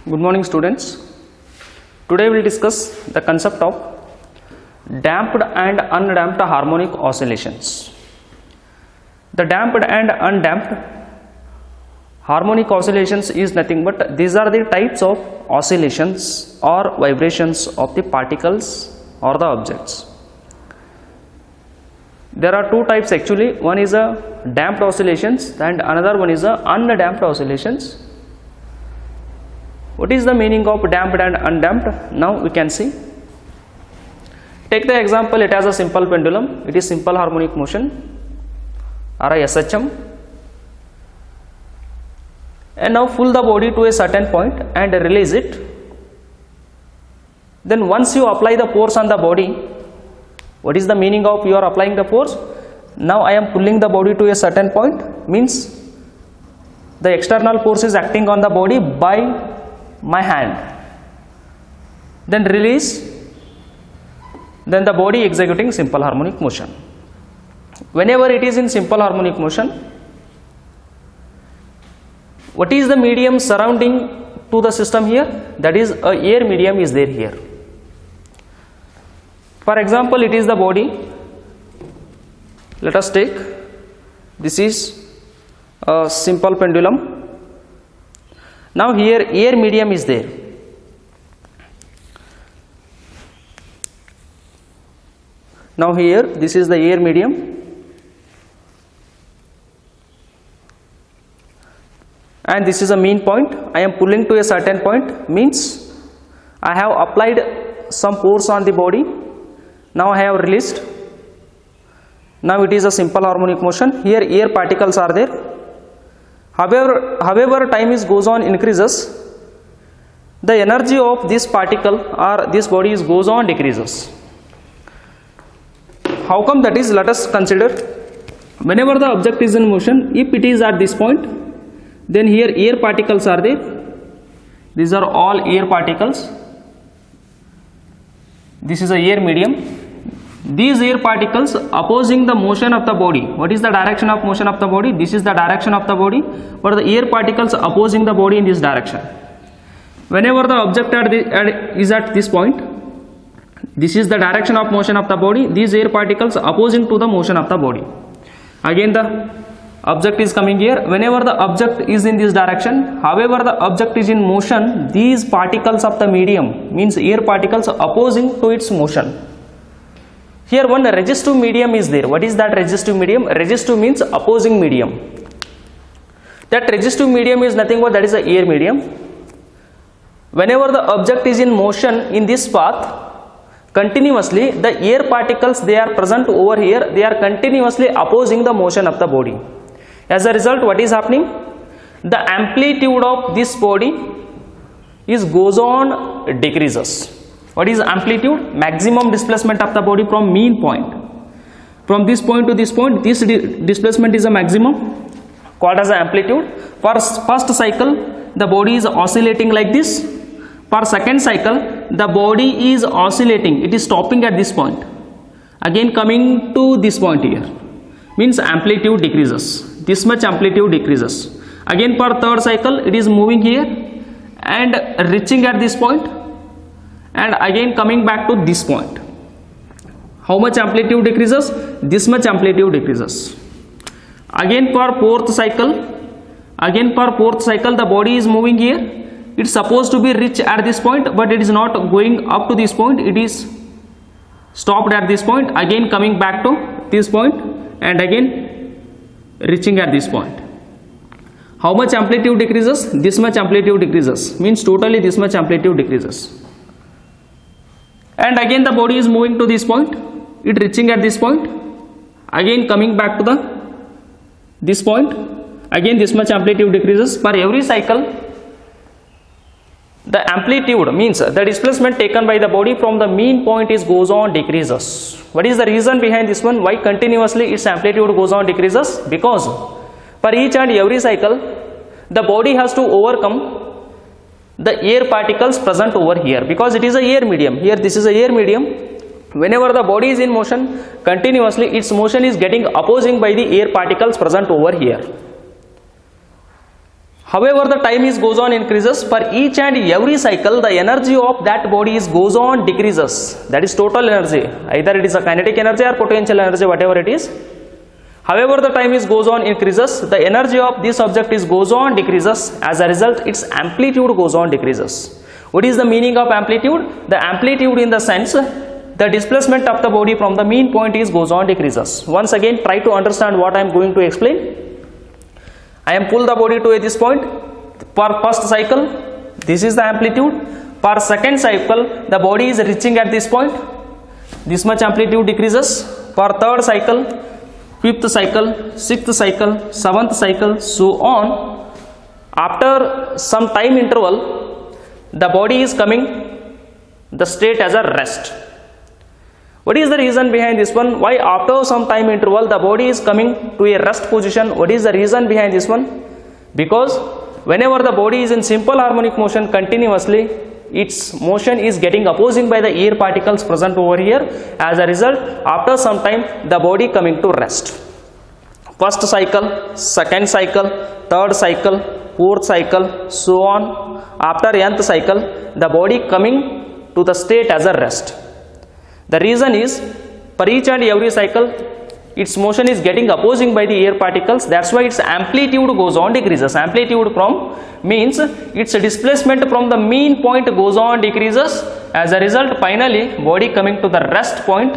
Good morning, students. Today we will discuss the concept of damped and undamped harmonic oscillations. The damped and undamped harmonic oscillations is nothing but these are the types of oscillations or vibrations of the particles or the objects. There are two types actually. One is a damped oscillations and another one is a undamped oscillations. What is the meaning of damped and undamped? Now we can see. Take the example, it has a simple pendulum. It is simple harmonic motion or a SHM. And now pull the body to a certain point and release it. Then once you apply the force on the body, what is the meaning of you are applying the force? Now I am pulling the body to a certain point, means the external force is acting on the body by my hand. Then release, then the body executing simple harmonic motion. Whenever it is in simple harmonic motion, what is the medium surrounding to the system here? That is a air medium is there here. For example, it is the body. Let us take, this is a simple pendulum. Now here air medium is there. Now here this is the air medium. And this is a mean point. I am pulling to a certain point, means I have applied some force on the body. Now I have released. Now it is a simple harmonic motion. Here air particles are there. However time goes on increases, the energy of this particle or this body goes on decreases. How come that is? Let us consider. Whenever the object is in motion, if it is at this point, then here air particles are there. These are all air particles. This is a air medium. These air particles opposing the motion of the body. What is the direction of motion of the body? This is the direction of the body, but the air particles opposing the body in this direction. Whenever the object is at this point, this is the direction of motion of the body. These air particles opposing to the motion of the body. Again the object is coming here. Whenever the object is in this direction, however the object is in motion, these particles of the medium, means air particles opposing to its motion. Here one resistive medium is there. What is that resistive medium? Resistive means opposing medium. That resistive medium is nothing but that is the air medium. Whenever the object is in motion in this path, continuously the air particles, they are present over here, they are continuously opposing the motion of the body. As a result, what is happening? The amplitude of this body goes on decreases. What is amplitude? Maximum displacement of the body from mean point. From this point to this point, this displacement is a maximum, called as amplitude. For first cycle, the body is oscillating like this. For second cycle, the body is oscillating. It is stopping at this point. Again coming to this point here. Means amplitude decreases. This much amplitude decreases. Again for third cycle, it is moving here and reaching at this point. And again coming back to this point. How much amplitude decreases? This much amplitude decreases. Again for fourth cycle, the body is moving here. It's supposed to be reach at this point, but it is not going up to this point. It is stopped at this point. Again coming back to this point and again reaching at this point. How much amplitude decreases? This much amplitude decreases. Means totally this much amplitude decreases. And again the body is moving to this point, it reaching at this point, again coming back to this point, again this much amplitude decreases. For every cycle, the amplitude means the displacement taken by the body from the mean point goes on decreases. What is the reason behind this one? Why continuously its amplitude goes on decreases? Because for each and every cycle, the body has to overcome the air particles present over here, because it is a air medium. Here this is a air medium. Whenever the body is in motion, continuously its motion is getting opposing by the air particles present over here. However, the time is goes on increases. For each and every cycle, the energy of that body is goes on decreases. That is total energy. Either it is a kinetic energy or potential energy, whatever it is. However, the time is goes on increases. The energy of this object is goes on decreases. As a result, its amplitude goes on decreases. What is the meaning of amplitude? The amplitude in the sense the displacement of the body from the mean point is goes on decreases. Once again, try to understand what I am going to explain. I am pull the body to this point. For first cycle, this is the amplitude. For second cycle, the body is reaching at this point. This much amplitude decreases. For third cycle, fifth cycle, sixth cycle, seventh cycle, so on. After some time interval, the body is coming the state as a rest. What is the reason behind this one? Why after some time interval the body is coming to a rest position? What is the reason behind this one? Because whenever the body is in simple harmonic motion continuously, its motion is getting opposing by the air particles present over here. As a result, after some time the body coming to rest. First cycle, second cycle, third cycle, fourth cycle, so on. After nth cycle, the body coming to the state as a rest. The reason is, for each and every cycle, its motion is getting opposing by the air particles. That's why its amplitude goes on decreases. Amplitude from means its displacement from the mean point goes on decreases. As a result, finally body coming to the rest point.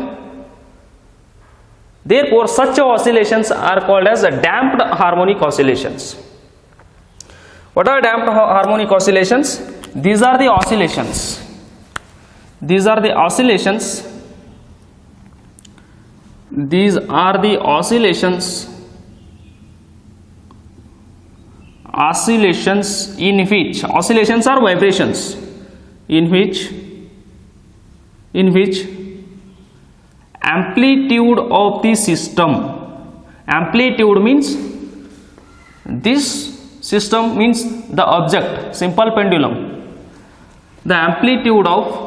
Therefore, such oscillations are called as damped harmonic oscillations. What are damped harmonic oscillations? These are the oscillations. These are the oscillations. These are the oscillations in which oscillations are vibrations in which amplitude of the system, amplitude means this system means the object, simple pendulum, the amplitude of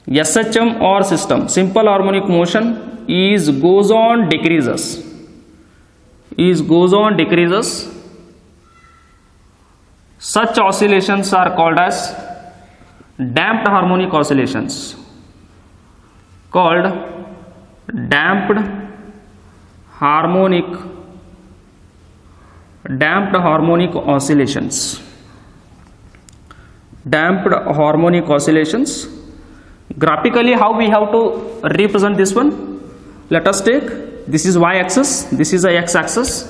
SHM or system, simple harmonic motion, is goes on decreases. Such oscillations are called as damped harmonic oscillations. Damped harmonic oscillations. Damped harmonic oscillations. Graphically, how we have to represent this one? Let us take, this is y-axis, this is a x-axis,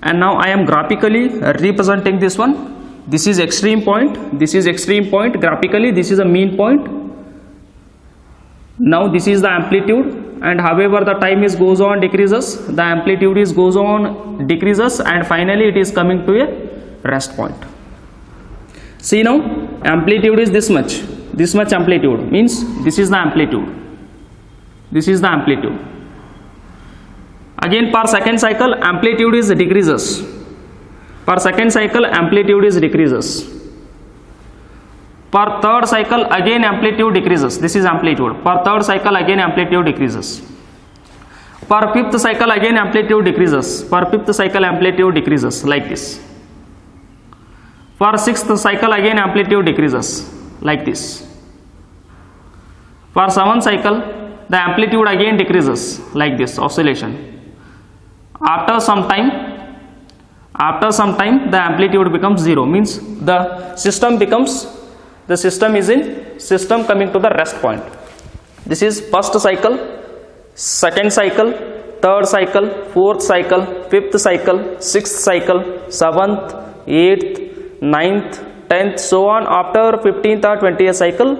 and now I am graphically representing this one. This is extreme point, this is extreme point. Graphically, this is a mean point. Now this is the amplitude, and however the time is goes on decreases, the amplitude is goes on decreases, and finally it is coming to a rest point. See now, amplitude is this much amplitude, means this is the amplitude. Again, per second cycle amplitude is decreases. Per second cycle amplitude is decreases. Per third cycle again amplitude decreases. This is amplitude. Per third cycle again amplitude decreases. Per fifth cycle again amplitude decreases. Per fifth cycle amplitude decreases like this. For sixth cycle again amplitude decreases like this. For seventh cycle the amplitude again decreases like this oscillation. After some time the amplitude becomes zero, means the system coming to the rest point. This is first cycle, second cycle, third cycle, fourth cycle, fifth cycle, sixth cycle, seventh, eighth, 9th, 10th, so on. After 15th or 20th cycle,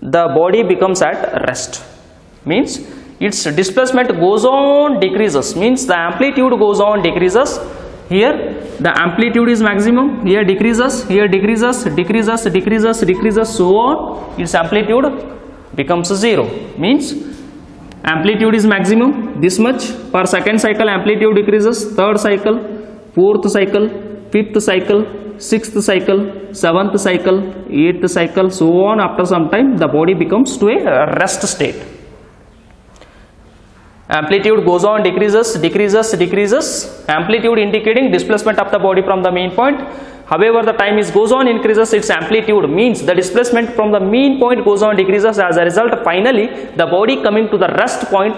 the body becomes at rest, means its displacement goes on decreases, means the amplitude goes on decreases. Here the amplitude is maximum, here decreases, so on. Its amplitude becomes zero, means amplitude is maximum this much. Per second cycle amplitude decreases, third cycle, fourth cycle, fifth cycle, sixth cycle, seventh cycle, eighth cycle, so on. After some time the body becomes to a rest state. amplitude goes on, decreases, decreases, decreases, amplitude indicating displacement of the body from the mean point. However, the time is goes on, increases, its amplitude means the displacement from the mean point goes on, decreases. As a result, finally the body coming to the rest point.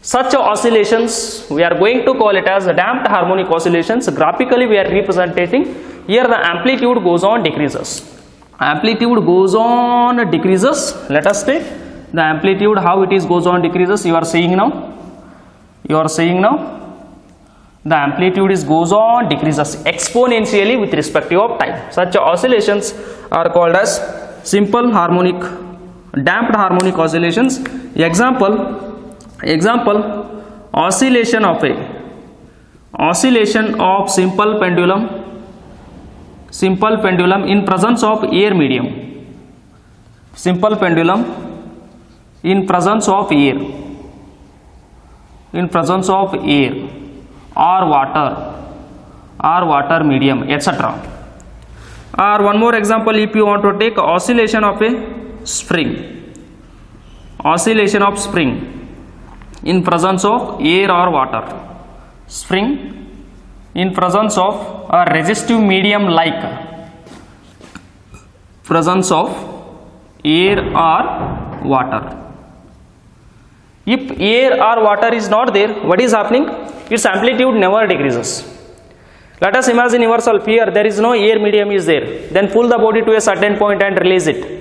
Such oscillations we are going to call it as damped harmonic oscillations. Graphically we are representing here the amplitude goes on, decreases. Amplitude goes on, decreases. Let us take the amplitude, how it is goes on, decreases. You are seeing now. You are seeing now. The amplitude is goes on, decreases exponentially with respect to time. Such oscillations are called as simple harmonic, damped harmonic oscillations. Example, oscillation of simple pendulum in presence of air medium. Simple pendulum in presence of air or water medium, etc. Or one more example, if you want to take oscillation of a spring in presence of air or water, spring in presence of a resistive medium like presence of air or water. If air or water is not there, what is happening? Its amplitude never decreases. Let us imagine yourself here, there is no air medium is there. Then pull the body to a certain point and release it.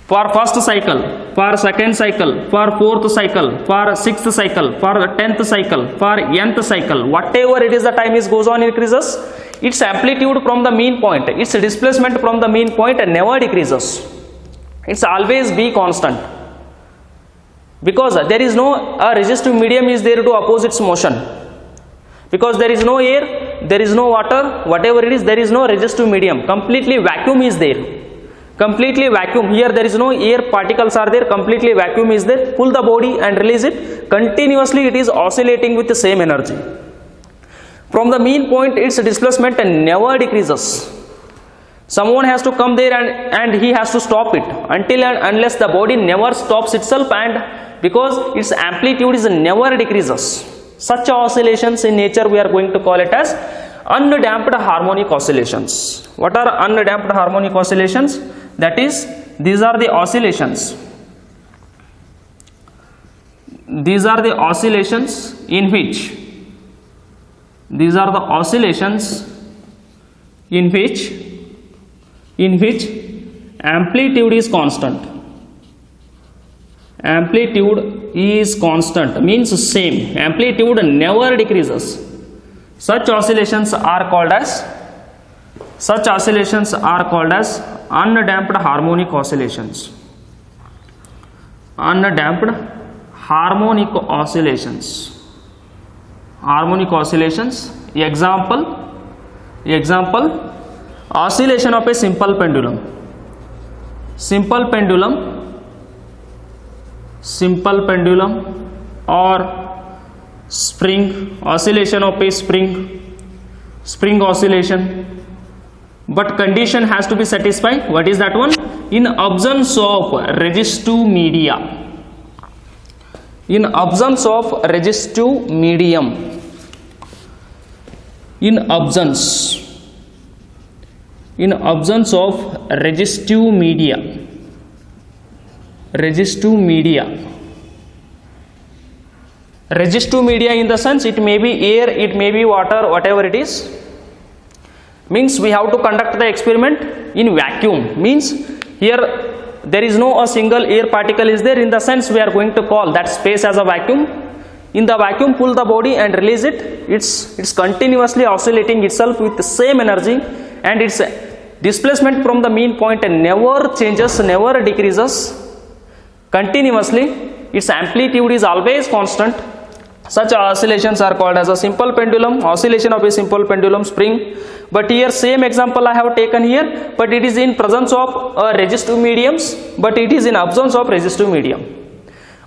For first cycle, for second cycle, for fourth cycle, for sixth cycle, for 10th cycle, for nth cycle, whatever it is, the time is goes on, increases. Its amplitude from the mean point, its displacement from the mean point never decreases. It's always be constant. Because there is no resistive medium is there to oppose its motion. Because there is no air, there is no water, whatever it is, there is no resistive medium. Completely vacuum is there. Completely vacuum. Here there is no air particles are there. Completely vacuum is there. Pull the body and release it. Continuously it is oscillating with the same energy. From the mean point, its displacement never decreases. Someone has to come there and he has to stop it until and unless the body never stops itself, and because its amplitude is never decreases. Such oscillations in nature we are going to call it as undamped harmonic oscillations. What are undamped harmonic oscillations? That is, these are the oscillations. These are the oscillations in which amplitude is constant. Amplitude is constant means same. Amplitude never decreases. Such oscillations are called as undamped harmonic oscillations. Undamped harmonic oscillations. Example, oscillation of a simple pendulum. Simple pendulum or spring, oscillation of a spring oscillation. But condition has to be satisfied. What is that one? In absence of resistive media. In absence of resistive medium. In absence of resistive media. Resistive media in the sense it may be air, it may be water, whatever it is. Means we have to conduct the experiment in vacuum. Means here there is no a single air particle is there, in the sense we are going to call that space as a vacuum. In the vacuum, pull the body and release it. It's continuously oscillating itself with the same energy, and its displacement from the mean point never changes, never decreases. Continuously its amplitude is always constant. Such oscillations are called as a simple pendulum, oscillation of a simple pendulum spring. But here same example I have taken here, but it is in presence of resistive mediums, but it is in absence of resistive medium.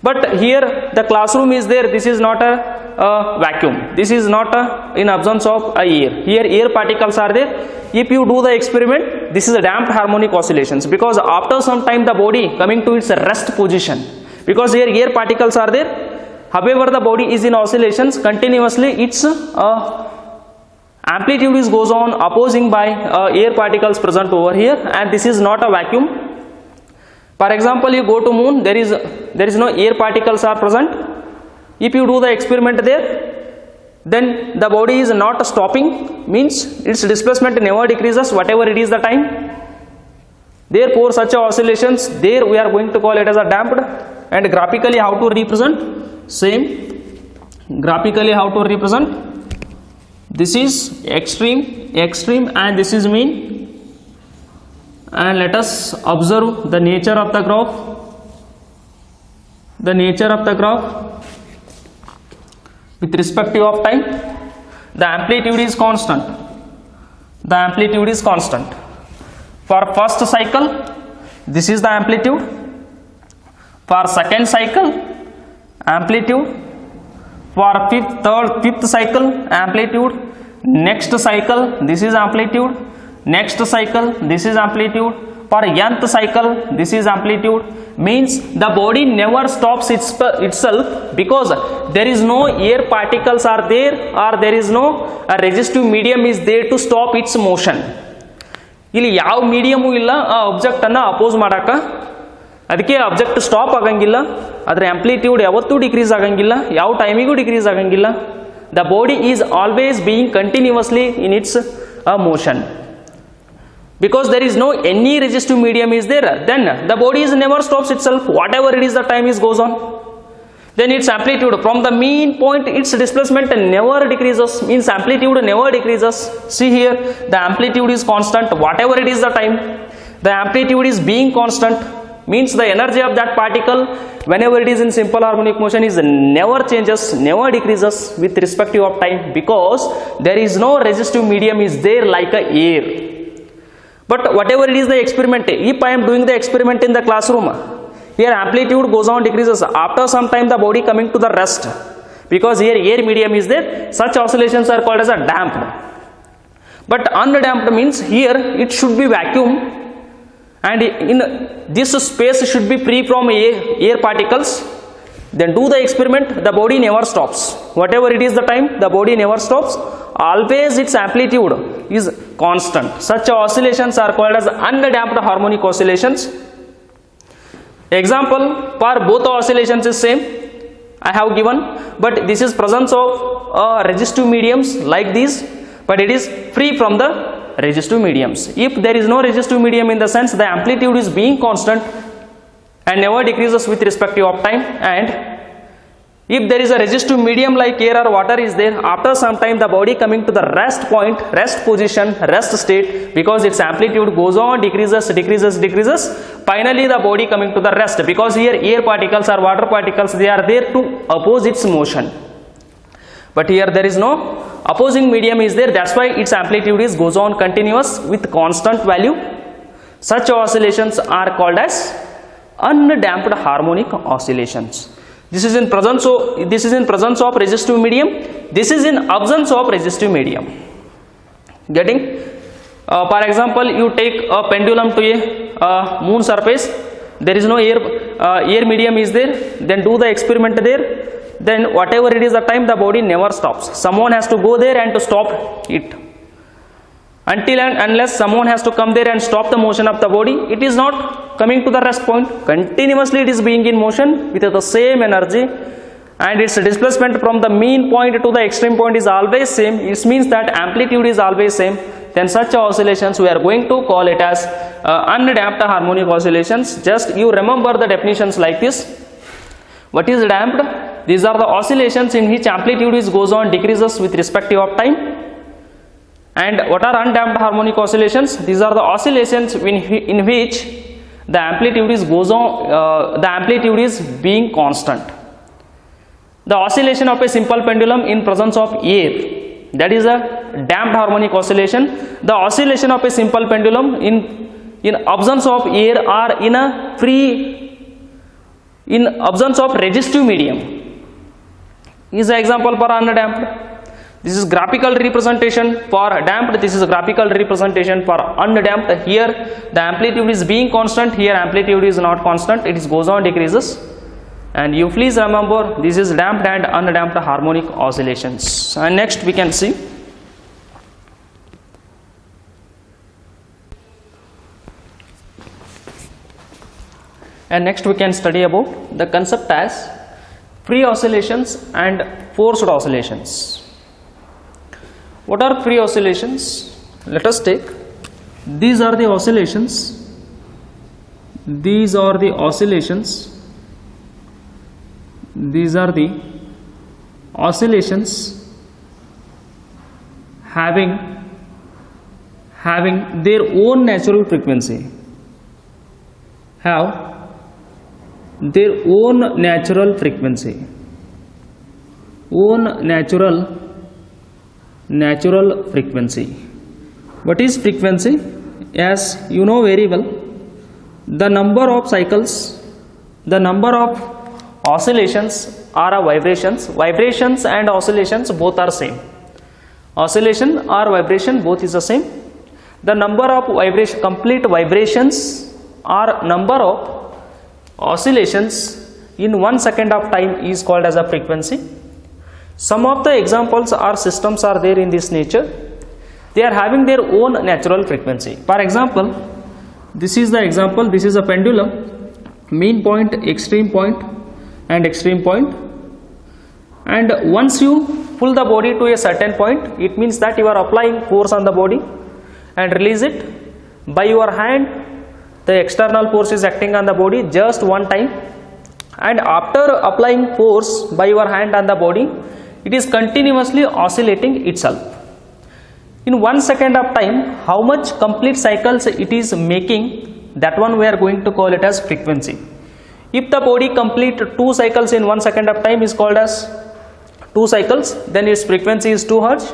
But here the classroom is there, this is not a vacuum, this is not in absence of air. Here air particles are there. If you do the experiment, this is a damped harmonic oscillations, because after some time the body coming to its rest position, because here air particles are there, however the body is in oscillations continuously, its amplitude is goes on opposing by air particles present over here, and this is not a vacuum. For example, you go to moon, there is no air particles are present. If you do the experiment there, then the body is not stopping, means its displacement never decreases whatever it is the time. Therefore such oscillations there we are going to call it as a damped. And graphically how to represent? Same, graphically how to represent? This is extreme and this is mean, and let us observe the nature of the graph. The nature of the graph with respect of time, the amplitude is constant. The amplitude is constant. For first cycle, this is the amplitude. For second cycle, amplitude. For fifth cycle, amplitude. Next cycle, this is amplitude. Next cycle, this is amplitude. For nth cycle, this is amplitude. Means the body never stops itself, because there is no air particles are there, or there is no resistive medium is there to stop its motion. ಇಲ್ಲಿ ಯಾವ medium ಇಲ್ಲ ಆ object ಅನ್ನ oppose ಮಾಡಕ, ಅದಕ್ಕೆ object stop ಆಗಂಗಿಲ್ಲ, ಅದರ amplitude ಯಾವತ್ತೂ ಡಿಕ್ರೀಸ್ ಆಗಂಗಿಲ್ಲ, ಯಾವ ಟೈಮಿಗೂ ಡಿಕ್ರೀಸ್ ಆಗಂಗಿಲ್ಲ. The body is always being continuously in its motion. Because there is no any resistive medium is there, then the body is never stops itself, whatever it is the time is goes on. Then its amplitude from the mean point, its displacement never decreases, means amplitude never decreases. See here, the amplitude is constant whatever it is the time. The amplitude is being constant, means the energy of that particle whenever it is in simple harmonic motion is never changes, never decreases with respect of time, because there is no resistive medium is there like a air. But whatever it is the experiment, if I am doing the experiment in the classroom, here amplitude goes on decreases, after some time the body coming to the rest, because here air medium is there, such oscillations are called as a damped. But undamped means here it should be vacuum, and in this space should be free from air particles. Then do the experiment, the body never stops, whatever it is the time, the body never stops, always its amplitude is constant. Such oscillations are called as undamped harmonic oscillations. Example for both oscillations is same I have given, but this is presence of resistive mediums like this, but it is free from the resistive mediums. If there is no resistive medium, in the sense the amplitude is being constant and never decreases with respect of time. And if there is a resistive medium like air or water is there, after some time the body coming to the rest point, rest position, rest state, because its amplitude goes on decreases, finally the body coming to the rest, because here air particles or water particles, they are there to oppose its motion. But here there is no opposing medium is there, that's why its amplitude is goes on continuous with constant value. Such oscillations are called as undamped harmonic oscillations. This is in presence of resistive medium, this is in absence of resistive medium. Getting? For example, you take a pendulum to a moon surface, there is no air medium is there, then do the experiment there, then whatever it is the time, the body never stops. Someone has to go there and to stop it. Until and unless someone has to come there and stop the motion of the body, it is not coming to the rest point, continuously it is being in motion with the same energy, and its displacement from the mean point to the extreme point is always same. It means that amplitude is always same. Then such oscillations we are going to call it as undamped harmonic oscillations. Just you remember the definitions like this. What is damped? These are the oscillations in which amplitude is goes on decreases with respect of time. And what are undamped harmonic oscillations? These are the oscillations in which the amplitude is goes on, the amplitude is being constant. The oscillation of a simple pendulum in presence of air, that is a damped harmonic oscillation. The oscillation of a simple pendulum in absence of air or in absence of resistive medium is an example for undamped. This is graphical representation for damped, this is a graphical representation for undamped. Here the amplitude is being constant, here amplitude is not constant, it is goes on decreases. And you please remember, this is damped and undamped harmonic oscillations. And next we can see study about the concept as free oscillations and forced oscillations. What are free oscillations? Let us take, these are the oscillations, these are the oscillations having their own natural frequency, natural frequency. What is frequency? As you know very well, the number of cycles, the number of oscillations or vibrations and oscillations both are same. Oscillation or vibration both is the same. The number of complete vibrations or number of oscillations in 1 second of time is called as a frequency. Some of the examples or systems are there in this nature. They are having their own natural frequency. For example, this is the example, this is a pendulum, mean point, extreme point and extreme point. And once you pull the body to a certain point, it means that you are applying force on the body and release it. By your hand, the external force is acting on the body just one time, and after applying force by your hand on the body, it is continuously oscillating itself. In 1 second of time, how much complete cycles it is making, that one we are going to call it as frequency. If the body complete 2 cycles in 1 second of time is called as 2 cycles, then its frequency is 2 Hz.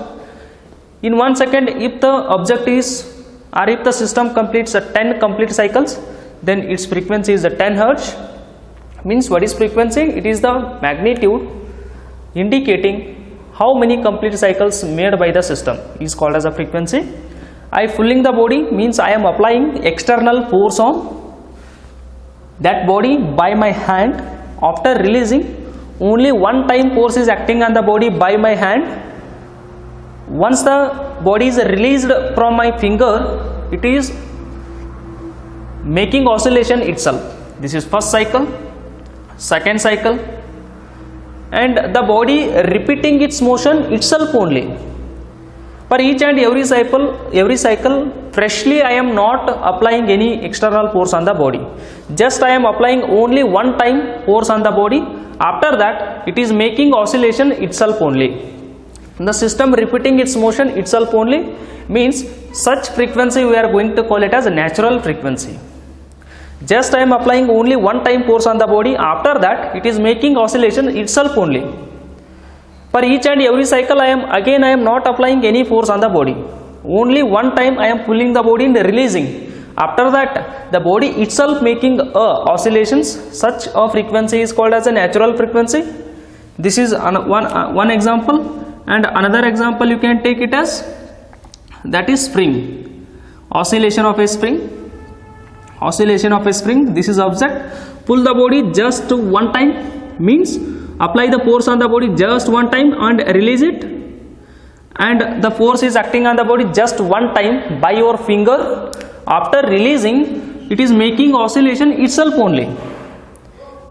In 1 second, if the object is, or if the system completes 10 complete cycles, then its frequency is 10 Hz. Means what is frequency? It is the magnitude indicating how many complete cycles made by the system is called as a frequency. I pulling the body means I am applying external force on that body by my hand. After releasing, only one time force is acting on the body by my hand. Once the body is released from my finger, it is making oscillation itself. This is first cycle, second cycle, and the body repeating its motion itself only. For each and every cycle, freshly I am not applying any external force on the body. Just I am applying only one time force on the body. After that, it is making oscillation itself only. The system repeating its motion itself only means such frequency we are going to call it as a natural frequency. Just I am applying only one time force on the body. After that, it is making oscillation itself only. For each and every cycle, I am not applying any force on the body. Only one time I am pulling the body and releasing. After that, the body itself making oscillations. Such a frequency is called as a natural frequency. This is one example, and another example you can take it as, that is spring. Oscillation of a spring. This is object. Pull the body just one time means apply the force on the body just one time and release it, and the force is acting on the body just one time by your finger. After releasing, it is making oscillation itself only.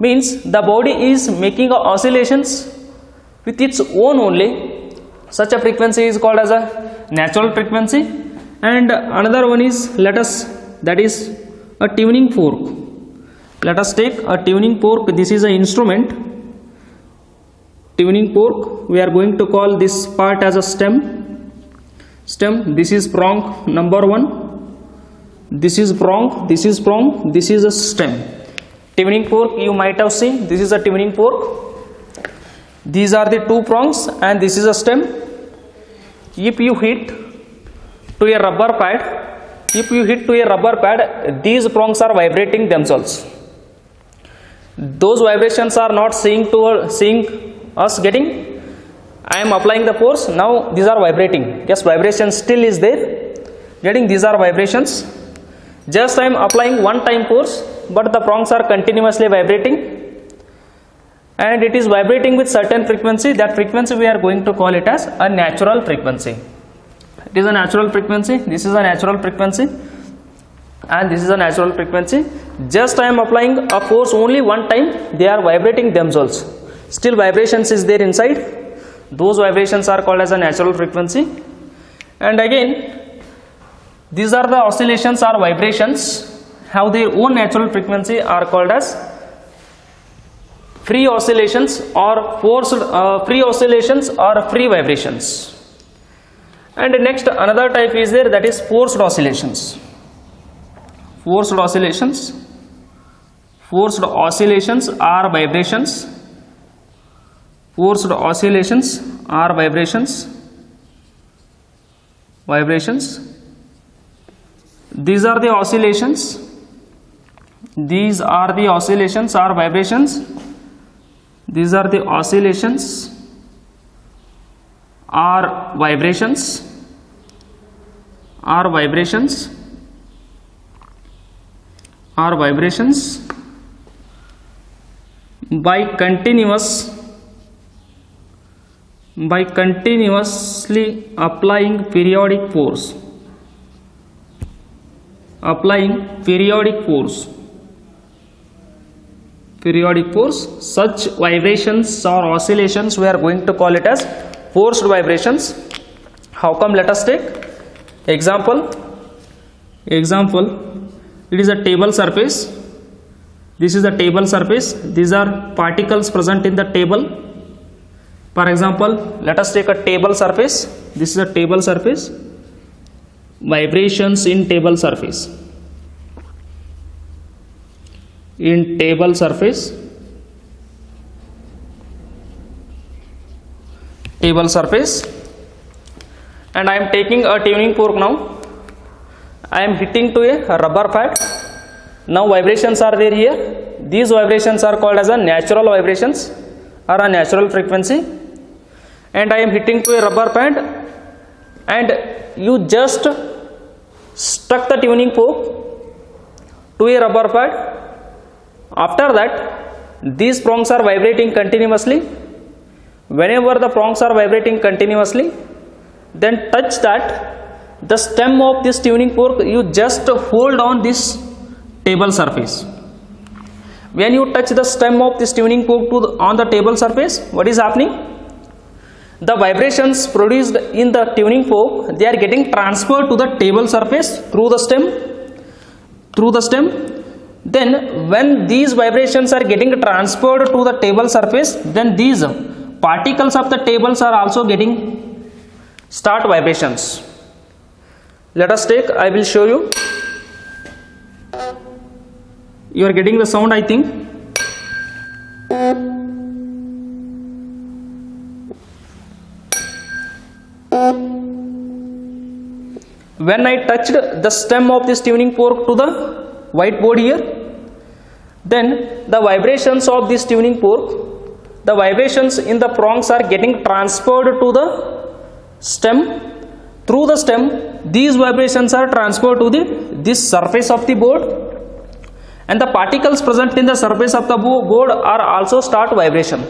Means the body is making oscillations with its own only. Such a frequency is called as a natural frequency. And another one is, that is a tuning fork. Let us take a tuning fork. This is an instrument. Tuning fork, we are going to call this part as a stem. This is prong number 1. This is prong, this is prong, this is a stem. Tuning fork, you might have seen, this is a tuning fork. These are the 2 prongs and this is a stem. If you hit to a rubber pad, these prongs are vibrating themselves. Those vibrations are not seeing us getting. I am applying the force, now these are vibrating. Yes, vibration still is there. Getting, these are vibrations. Just I am applying one time force, but the prongs are continuously vibrating. and it is vibrating with certain frequency. That frequency we are going to call it as a natural frequency. It is a natural frequency. This is a natural frequency, and this is a natural frequency. Just I am applying a force only one time, they are vibrating themselves. Still vibrations is there inside. Those vibrations are called as a natural frequency. And again, these are the oscillations or vibrations have their own natural frequency, are called as free oscillations or forced free oscillations or free vibrations. And next another type is there, that is forced oscillations. Forced oscillations. Forced oscillations are vibrations. Forced oscillations are vibrations. Vibrations. These are the oscillations. These are the oscillations or vibrations. These are the oscillations or vibrations. Are vibrations. Are vibrations by continuously applying periodic force. Applying periodic force. Periodic force. Such vibrations or oscillations we are going to call it as forced vibrations. How come? Let us take example. It is a table surface. This is a table surface. These are particles present in the table. For example, let us take a table surface. This is a table surface. Vibrations in table surface. In table surface. Table surface. And I am taking a tuning fork now. I am hitting to a rubber pad. Now vibrations are there here. These vibrations are called as a natural vibrations or a natural frequency. And I am hitting to a rubber pad, and you just stuck the tuning fork to a rubber pad. After that, these prongs are vibrating continuously. Whenever the prongs are vibrating continuously, then touch that. The stem of this tuning fork, you just hold on this table surface. When you touch the stem of this tuning fork on the table surface, what is happening? The vibrations produced in the tuning fork, they are getting transferred to the table surface through the stem. Then when these vibrations are getting transferred to the table surface, then these particles of the tables are also getting start vibrations. Let us take, I will show you. You are getting the sound, I think. When I touched the stem of this tuning fork to the whiteboard here, then the vibrations of this tuning fork, the vibrations in the prongs are getting transferred to the stem. Through the stem, these vibrations are transferred to this surface of the board, and the particles present in the surface of the board are also start vibration.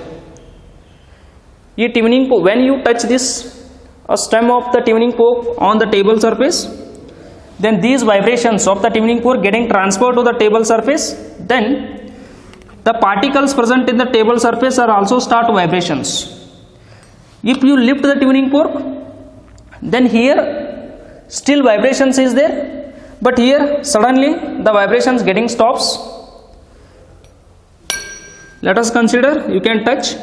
When you touch this stem of the tuning fork on the table surface, then these vibrations of the tuning fork getting transferred to the table surface, then the particles present in the table surface are also start vibrations. If you lift the tuning fork, then here still vibrations is there, but here suddenly the vibrations getting stops. Let us consider, you can touch.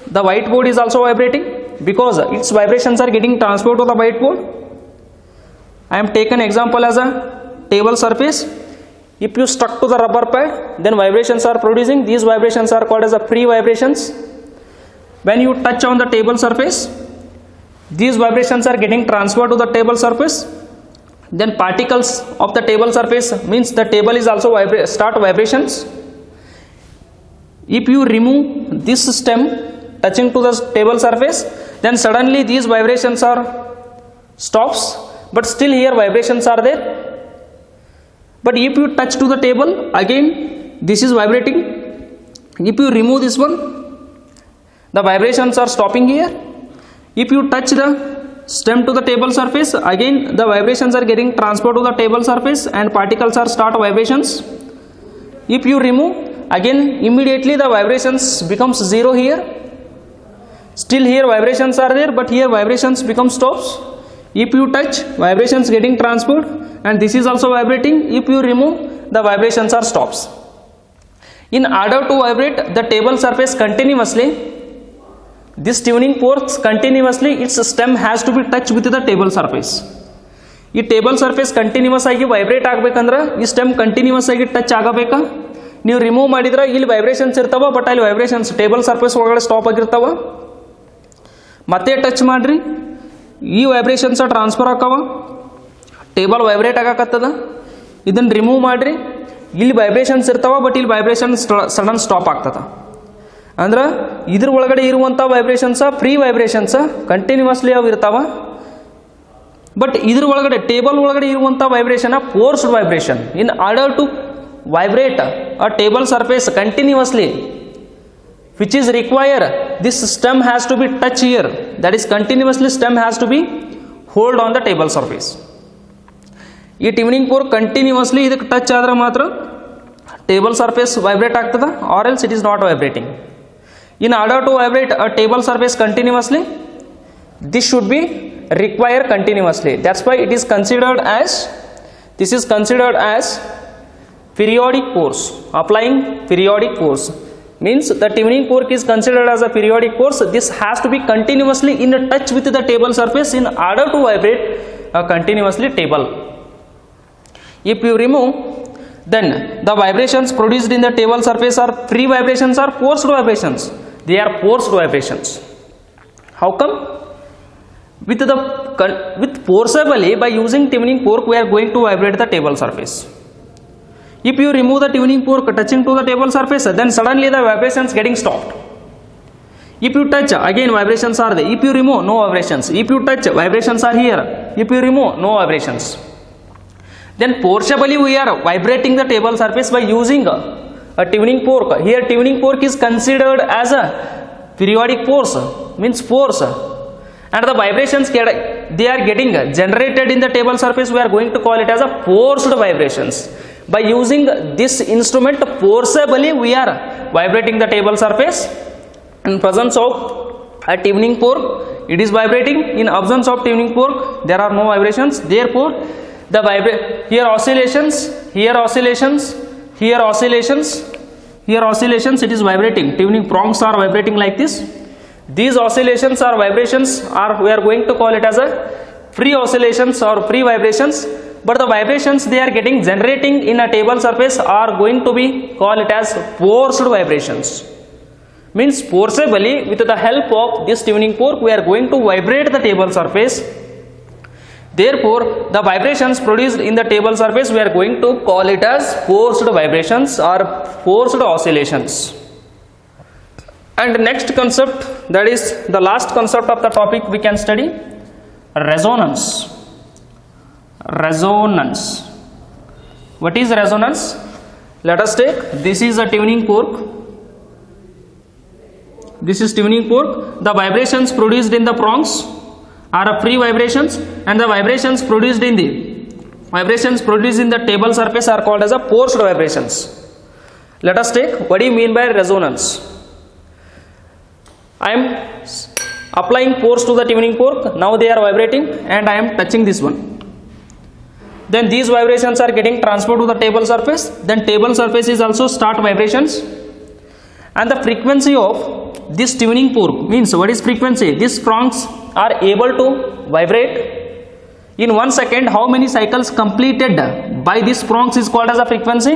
The whiteboard is also vibrating because its vibrations are getting transferred to the whiteboard. I am taken example as a table surface. If you stuck to the rubber pad, then vibrations are producing. These vibrations are called as a free vibrations. When you touch on the table surface, these vibrations are getting transferred to the table surface. Then particles of the table surface means the table is also start vibrations. If you remove this stem touching to the table surface, then suddenly these vibrations are stops, but still here vibrations are there. But if you touch to the table, again this is vibrating, If you remove this one, the vibrations are stopping here. If you touch the stem to the table surface, again the vibrations are getting transferred to the table surface and particles are start vibrations. If you remove, again immediately the vibrations becomes zero here. Still here vibrations are there, but here vibrations become stops. If you touch, vibrations getting transferred and this is also vibrating. If you remove, the vibrations are stops. In order to vibrate the table surface continuously, this tuning forks continuously, its stem has to be touched with the table surface. ಈ table surface continuous ಆಗಿ vibrate ಆಗಬೇಕಂದ್ರೆ ಈ stem continuous ಆಗಿ touch ಆಗಬೇಕಾ? ನೀವು remove ಮಾಡಿದ್ರೆ ಇಲ್ಲಿ vibrations ಇರ್ತಾವ, but ಅಲ್ಲಿ ವೈಬ್ರೇಷನ್ಸ್ ಟೇಬಲ್ ಸರ್ಫೇಸ್ ಒಳಗಡೆ ಸ್ಟಾಪ್ ಆಗಿರ್ತಾವ. ಮತ್ತೆ ಟಚ್ ಮಾಡ್ರಿ, ಈ ವೈಬ್ರೇಷನ್ಸ್ ಟ್ರಾನ್ಸ್ಫರ್ ಆಕಾವ, ಟೇಬಲ್ ವೈಬ್ರೇಟ್ ಆಗಕತ್ತದ. ಇದನ್ನು ರಿಮೂವ್ ಮಾಡ್ರಿ, ಇಲ್ಲಿ ವೈಬ್ರೇಷನ್ಸ್ ಇರ್ತಾವ, ಬಟ್ ಇಲ್ಲಿ ವೈಬ್ರೇಷನ್ ಸಡನ್ ಸ್ಟಾಪ್ ಆಗ್ತದ. ಅಂದ್ರೆ ಇದ್ರ ಒಳಗಡೆ ಇರುವಂಥ ವೈಬ್ರೇಷನ್ಸ ಫ್ರೀ ವೈಬ್ರೇಷನ್ಸ ಕಂಟಿನ್ಯೂಸ್ಲಿ ಅವು ಇರ್ತಾವ. ಬಟ್ ಇದ್ರ ಒಳಗಡೆ ಟೇಬಲ್ ಒಳಗಡೆ ಇರುವಂಥ vibration forced vibration. In order to vibrate a table surface continuously, which is require this stem has to be touch here, that is continuously stem has to be hold on the table surface. ಈ tuning fork continuously ಇದಕ್ಕೆ touch ಆದ್ರೆ ಮಾತ್ರ table surface vibrate ಆಗ್ತದ, or else it is not vibrating. In order to vibrate a table surface continuously, this should be require continuously. That's why it is considered as, this is considered as periodic force. Applying periodic force means the tuning fork is considered as a periodic force. This has to be continuously in touch with the table surface in order to vibrate a continuously table. If you remove, then the vibrations produced in the table surface are free vibrations or forced vibrations. They are forced vibrations. How come? With forcibly, by using tuning fork, we are going to vibrate the table surface. If you remove the tuning fork touching to the table surface, then suddenly the vibrations getting stopped. If you touch, again vibrations are there. If you remove, no vibrations. If you touch, vibrations are here. If you remove, no vibrations. Then forcibly we are vibrating the table surface by using a tuning fork. Here tuning fork is considered as a periodic force, means force, and the vibrations they are getting generated in the table surface, we are going to call it as a forced vibrations. By using this instrument forcibly we are vibrating the table surface. In presence of a tuning fork it is vibrating, in absence of tuning fork there are no vibrations. Therefore the here oscillations, here oscillations, here oscillations, here oscillations, it is vibrating. Tuning prongs are vibrating like this. These oscillations or vibrations are, we are going to call it as a free oscillations or free vibrations. But the vibrations they are getting generating in a table surface are going to be call it as forced vibrations. Means forcibly with the help of this tuning fork we are going to vibrate the table surface. Therefore the vibrations produced in the table surface we are going to call it as forced vibrations or forced oscillations. And next concept, that is the last concept of the topic we can study, resonance. Resonance. What is resonance? Let us take, this is a tuning fork. This is tuning fork. The vibrations produced in the prongs are free vibrations, and the vibrations produced in the table surface are called as a forced vibrations. Let us take, what do you mean by resonance? I am applying force to the tuning fork, now they are vibrating and I am touching this one. Then these vibrations are getting transferred to the table surface, then table surface is also start vibrations. And the frequency of this tuning fork means, what is frequency? These prongs are able to vibrate in 1 second. How many cycles completed by these prongs is called as a frequency.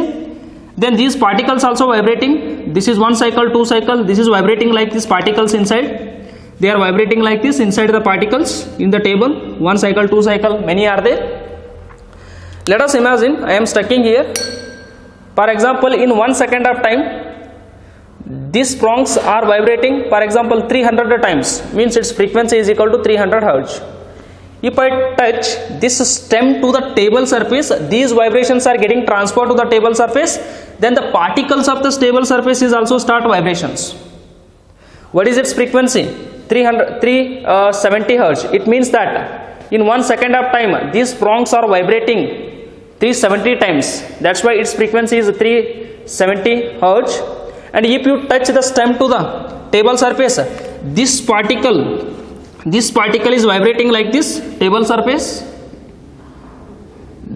Then these particles also vibrating. This is 1 cycle, 2 cycle, this is vibrating like these particles inside. They are vibrating like this inside the particles in the table. 1 cycle, 2 cycle, many are there. Let us imagine I am stucking here. For example, in 1 second of time, these prongs are vibrating, for example 300 times, means its frequency is equal to 300 Hz. If I touch this stem to the table surface, these vibrations are getting transferred to the table surface, then the particles of the stable surface is also start vibrations. What is its frequency? 370 hertz. It means that in 1 second of time these prongs are vibrating 370 times. That's why its frequency is 370 hertz. And if you touch the stem to the table surface, this particle is vibrating like this table surface.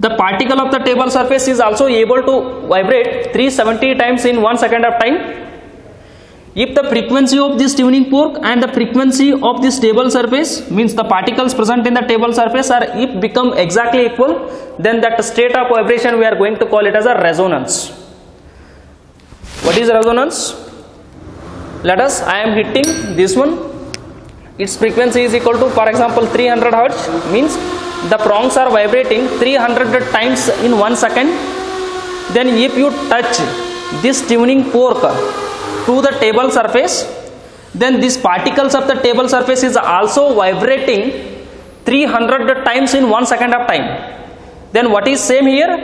The particle of the table surface is also able to vibrate 370 times in 1 second of time. If the frequency of this tuning fork and the frequency of this table surface, means the particles present in the table surface, are if become exactly equal, then that state of vibration we are going to call it as a resonance. What is resonance? Let us, I am hitting this one, its frequency is equal to, for example, 300 hertz, means the prongs are vibrating 300 times in 1 second. Then if you touch this tuning fork to the table surface, then these particles of the table surface is also vibrating 300 times in 1 second of time. Then what is same here?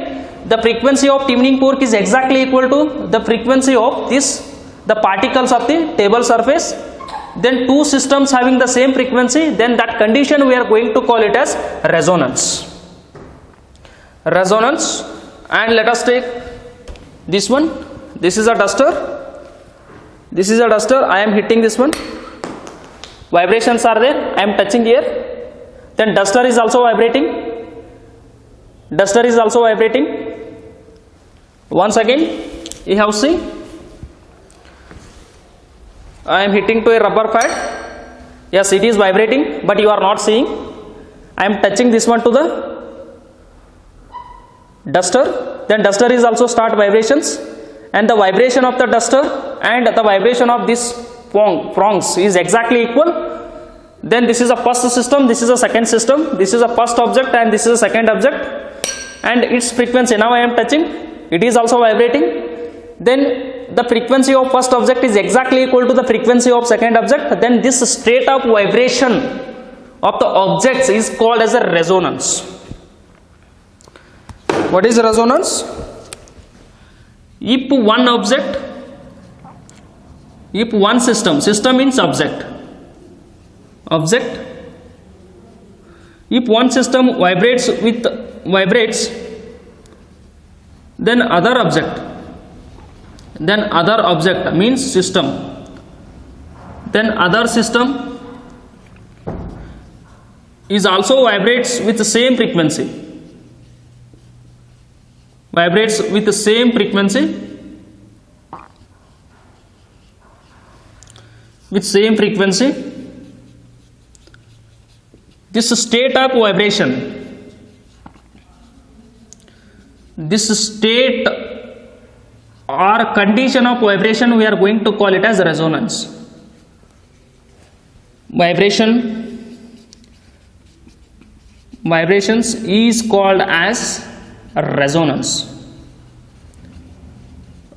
The frequency of tuning fork is exactly equal to the frequency of the particles of the table surface. Then two systems having the same frequency, then that condition we are going to call it as resonance. Resonance. And let us take this one. This is a duster. This is a duster. I am hitting this one. Vibrations are there. I am touching here. Then duster is also vibrating. Duster is also vibrating. Once again, you have seen. I am hitting to a rubber pad. Yes, it is vibrating, but you are not seeing. I am touching this one to the duster. Then duster is also start vibrations, and the vibration of the duster and the vibration of this prongs is exactly equal. Then this is a first system, this is a second system, this is a first object and this is a second object, and its frequency, now I am touching, it is also vibrating. Then the frequency of first object is exactly equal to the frequency of second object. Then this state of vibration of the objects is called as a resonance. What is resonance? If one object, if one system means object, if one system vibrates, then other object means system, then other system is also vibrates with the same frequency, this state of vibration, this state or condition of vibration we are going to call it as resonance. Vibrations is called as resonance.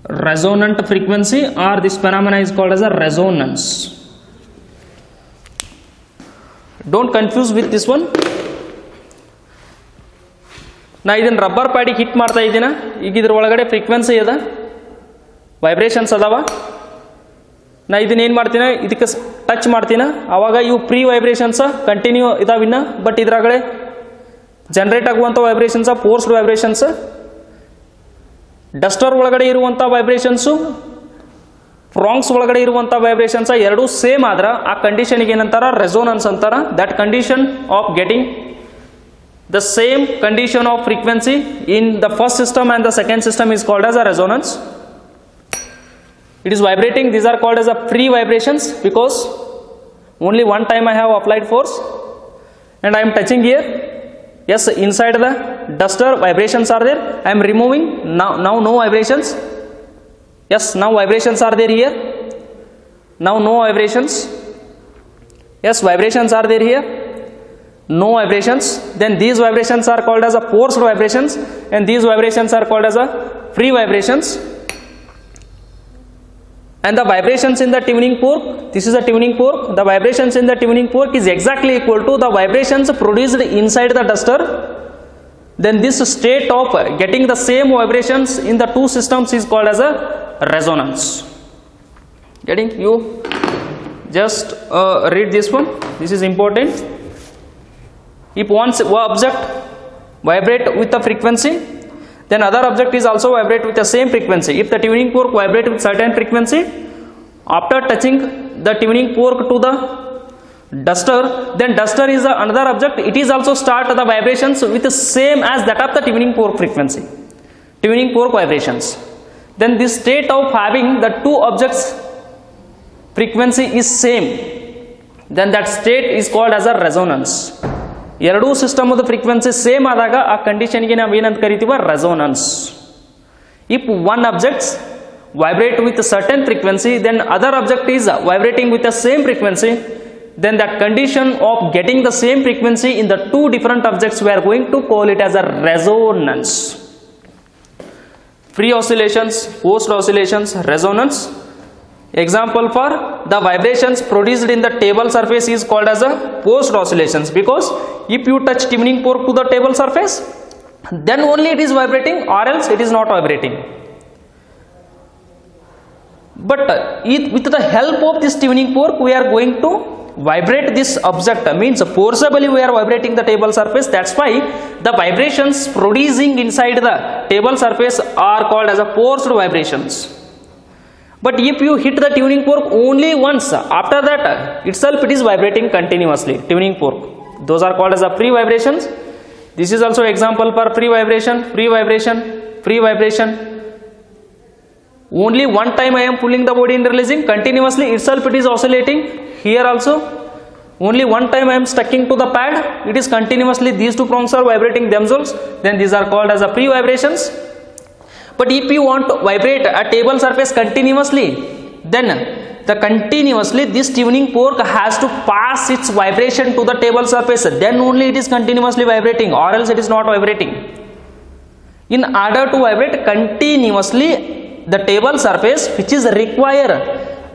Resonant frequency or this phenomena is called as a resonance. Don't confuse with this one. ನಾ ಇದನ್ನು rubber ಪ್ಯಾಡಿಗೆ hit ಮಾಡ್ತಾ ಇದ್ದೀನ, ಈಗ ಇದ್ರ ಒಳಗಡೆ frequency ಅದ, vibrations ಅದಾವ. ನಾ ಇದನ್ನ ಏನು ಮಾಡ್ತೀನಿ, ಇದಕ್ಕೆ ಟಚ್ ಮಾಡ್ತೀನಿ, ಆವಾಗ ಇವು ಪ್ರೀ ವೈಬ್ರೇಷನ್ಸ ಕಂಟಿನ್ಯೂ ಇದಾವಿನ್ನ, ಬಟ್ ಇದ್ರಾಗಡೆ ಜನರೇಟ್ ಆಗುವಂಥ ವೈಬ್ರೇಷನ್ಸ ಫೋರ್ಸ್ಡ್ ವೈಬ್ರೇಷನ್ಸ್, ಡಸ್ಟರ್ ಒಳಗಡೆ ಇರುವಂಥ ವೈಬ್ರೇಷನ್ಸು ಫ್ರಾಂಗ್ಸ್ ಒಳಗಡೆ ಇರುವಂಥ ವೈಬ್ರೇಷನ್ಸ ಎರಡೂ ಸೇಮ್ ಆದ್ರೆ ಆ ಕಂಡೀಷನ್ಗೆ ಏನಂತಾರ, ರೆಸೋನೆನ್ಸ್ ಅಂತಾರ. That condition of getting the same condition of frequency in the first system and the second system is called as a resonance. It is vibrating, these are called as a free vibrations because only one time I have applied force and I am touching here. Yes, inside the duster vibrations are there, I am removing, now no vibrations. Yes, now vibrations are there here, now no vibrations. Yes, vibrations are there here, no vibrations. Then these vibrations are called as a forced vibrations and these vibrations are called as a free vibrations. And the vibrations in the tuning fork, this is a tuning fork, the vibrations in the tuning fork is exactly equal to the vibrations produced inside the duster then this state of getting the same vibrations in the two systems is called as a resonance. Getting? You just read this one, this is important. If one object vibrate with the frequency, then other object is also vibrate with the same frequency. If the tuning fork vibrate with certain frequency, after touching the tuning fork to the duster, then duster is another object, it is also start the vibrations with the same as that of the tuning fork frequency, tuning fork vibrations. Then this state of having the two objects frequency is same, then that state is called as a resonance. ಎರಡೂ system ಅದು frequency same ಆದಾಗ ಆ ಕಂಡೀಷನ್ಗೆ ನಾವು ಏನಂತ ಕರಿತೀವ, resonance. If one objects vibrate with a certain frequency, then other object is vibrating with the same frequency, then that condition of getting the same frequency in the two different objects we are going to call it as a resonance. Free oscillations, post oscillations, resonance. Example for the vibrations produced in the table surface is called as a post oscillations, because if you touch tuning fork to the table surface, then only it is vibrating, or else it is not vibrating. But with the help of this tuning fork we are going to vibrate this object, means forcibly we are vibrating the table surface. That's why the vibrations producing inside the table surface are called as a forced vibrations. But if you hit the tuning fork only once, after that itself it is vibrating continuously, tuning fork. Those are called as a free vibrations. This is also example for free vibration, free vibration, free vibration. Only one time I am pulling the body and releasing, continuously itself it is oscillating. Here also only one time I am stucking to the pad, it is continuously, these two prongs are vibrating themselves, then these are called as a free vibrations. But if you want to vibrate a table surface continuously, then the continuously this tuning fork has to pass its vibration to the table surface, then only it is continuously vibrating, or else it is not vibrating. In order to vibrate continuously the table surface, which is require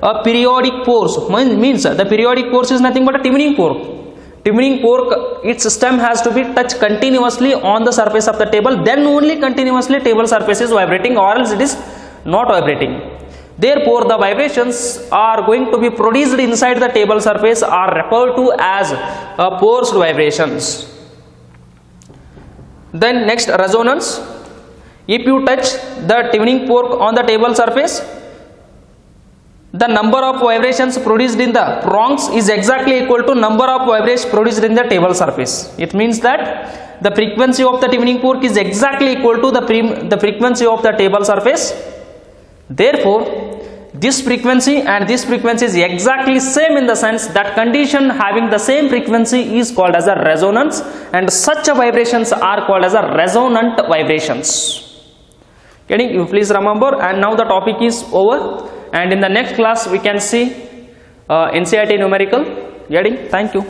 a periodic force, means the periodic force is nothing but a tuning fork. Tuning fork, its stem has to be touched continuously on the surface of the table, then only continuously table surface is vibrating, or else it is not vibrating. Therefore the vibrations are going to be produced inside the table surface are referred to as forced vibrations. Then next, resonance. If you touch the tuning fork on the table surface, the number of vibrations produced in the prongs is exactly equal to number of vibrations produced in the table surface. It means that the frequency of the tuning fork is exactly equal to the frequency of the table surface. Therefore this frequency and this frequency is exactly same, in the sense that condition having the same frequency is called as a resonance, and such vibrations are called as a resonant vibrations. Getting? You please remember. And now the topic is over, and in the next class we can see NCERT numerical. Getting? Thank you.